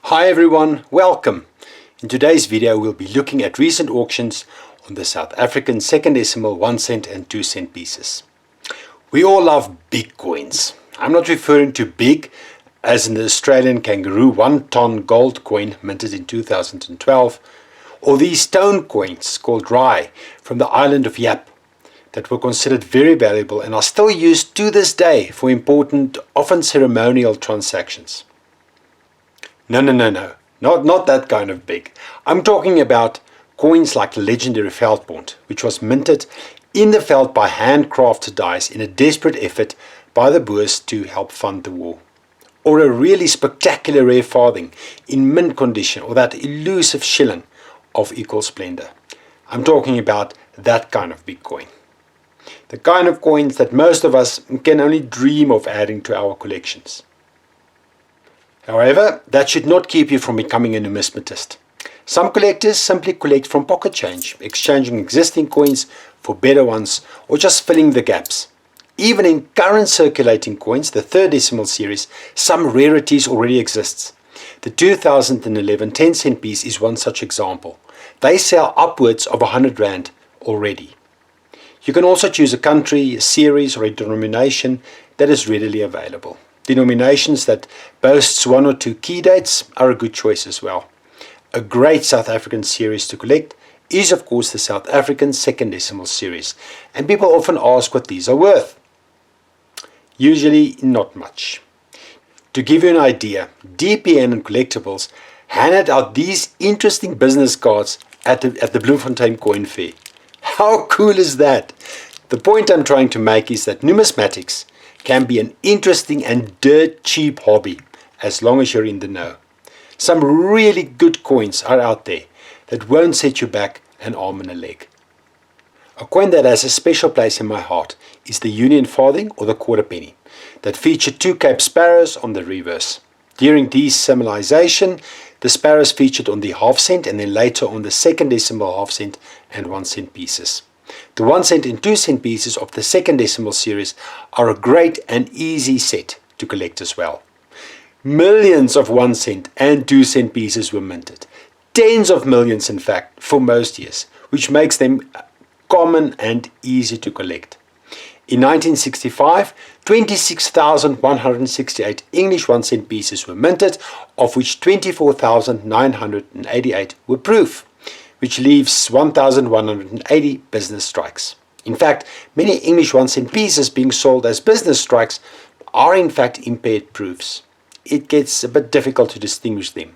Hi everyone, welcome. In today's video we'll be looking at recent auctions on the South African second decimal 1 cent and 2 cent pieces. We all love big coins. I'm not referring to big as in the Australian kangaroo 1 ton gold coin minted in 2012, or these stone coins called rye from the island of Yap that were considered very valuable and are still used to this day for important, often ceremonial transactions. No, not that kind of big. I'm talking about coins like the legendary Veldbond, which was minted in the veld by handcrafted dies in a desperate effort by the Boers to help fund the war. Or a really spectacular rare farthing in mint condition, or that elusive shilling of equal splendor. I'm talking about that kind of big coin. The kind of coins that most of us can only dream of adding to our collections. However, that should not keep you from becoming a numismatist. Some collectors simply collect from pocket change, exchanging existing coins for better ones or just filling the gaps. Even in current circulating coins, the third decimal series, some rarities already exists. The 2011 10 cent piece is one such example. They sell upwards of 100 Rand already. You can also choose a country, a series or a denomination that is readily available. Denominations that boasts one or two key dates are a good choice as well. A great South African series to collect is of course the South African second decimal series, and people often ask what these are worth. Usually not much. To give you an idea, DPN and Collectibles handed out these interesting business cards at the Bloemfontein Coin Fair. How cool is that? The point I'm trying to make is that numismatics can be an interesting and dirt cheap hobby as long as you're in the know. Some really good coins are out there that won't set you back an arm and a leg. A coin that has a special place in my heart is the Union Farthing or the quarter penny that featured 2 Cape Sparrows on the reverse. During decimalisation, the sparrows featured on the half cent and then later on the second decimal half cent and 1 cent pieces. The 1 cent and 2 cent pieces of the second decimal series are a great and easy set to collect as well. Millions of 1 cent and 2 cent pieces were minted. Tens of millions in fact for most years, which makes them common and easy to collect. In 1965, 26,168 English 1 cent pieces were minted, of which 24,988 were proof, which leaves 1,180 business strikes. In fact, many English 1 cent pieces being sold as business strikes are in fact impaired proofs. It gets a bit difficult to distinguish them.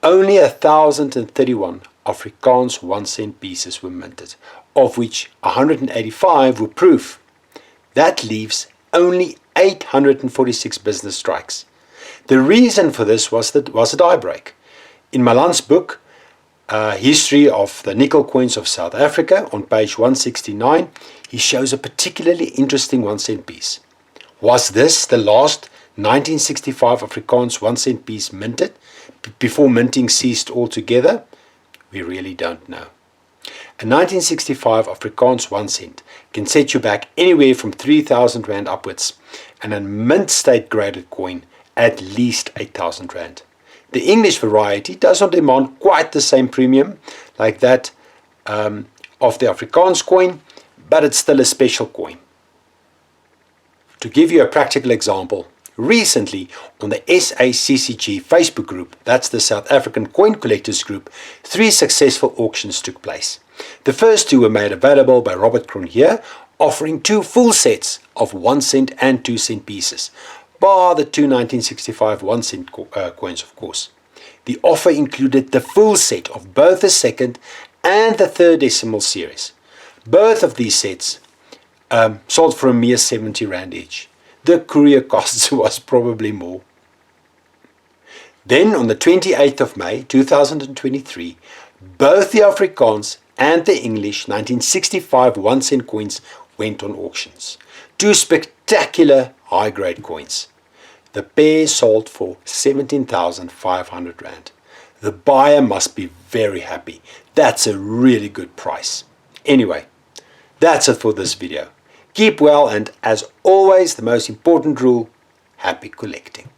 Only 1,031 Afrikaans 1 cent pieces were minted, of which 185 were proof. That leaves only 846 business strikes. The reason for this was a die break. In Malan's book, History of the Nickel Coins of South Africa, on page 169, he shows a particularly interesting 1 cent piece. Was this the last 1965 Afrikaans 1 cent piece minted before minting ceased altogether? We really don't know. A 1965 Afrikaans 1 cent can set you back anywhere from 3,000 Rand upwards, and a mint state graded coin at least 8,000 Rand. The English variety does not demand quite the same premium like that of the Afrikaans coin, but it's still a special coin. To give you a practical example, recently on the SACCG Facebook group, that's the South African Coin Collectors Group, 3 successful auctions took place. The first 2 were made available by Robert Cronje, offering 2 full sets of 1 cent and 2 cent pieces, bar the 2 1965 1 cent coins of course. The offer included the full set of both the second and the third decimal series. Both of these sets sold for a mere 70 Rand each. The courier costs was probably more. Then on the 28th of May 2023, both the Afrikaans and the English 1965 1 cent coins went on auctions. 2 spectacular high-grade coins. The pair sold for 17,500 Rand. The buyer must be very happy. That's a really good price. Anyway, that's it for this video. Keep well, and as always, the most important rule, happy collecting.